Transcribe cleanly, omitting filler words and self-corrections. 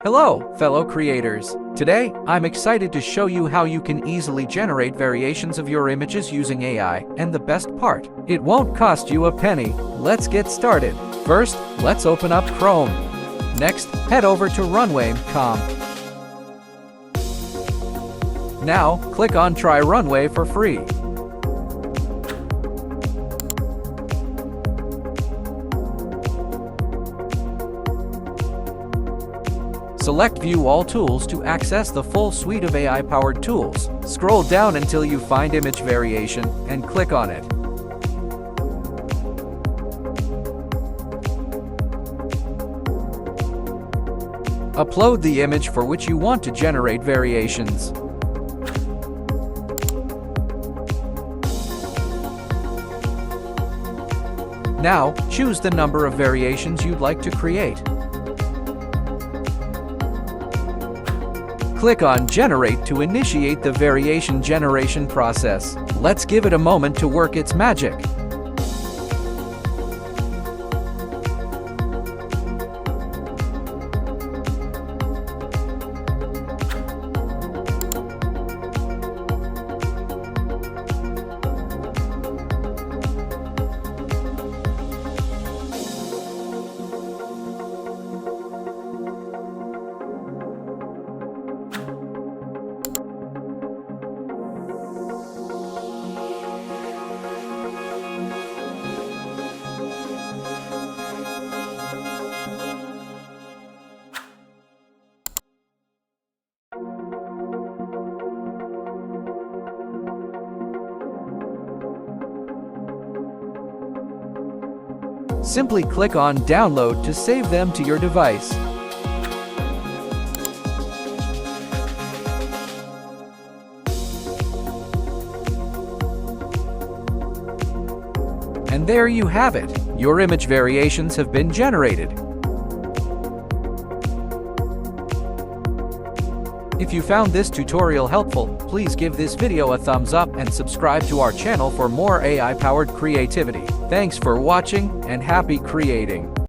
Hello, fellow creators. Today, I'm excited to show you how you can easily generate variations of your images using AI, and the best part, it won't cost you a penny. Let's get started. First, let's open up Chrome. Next, head over to Runway.com. Now, click on Try Runway for free. Select View All Tools to access the full suite of AI-powered tools. Scroll down until you find Image Variation, and click on it. Upload the image for which you want to generate variations. Now, choose the number of variations you'd like to create. Click on Generate to initiate the variation generation process. Let's give it a moment to work its magic. Simply click on Download to save them to your device. And there you have it. Your image variations have been generated. If you found this tutorial helpful, please give this video a thumbs up and subscribe to our channel for more AI-powered creativity. Thanks for watching, and happy creating!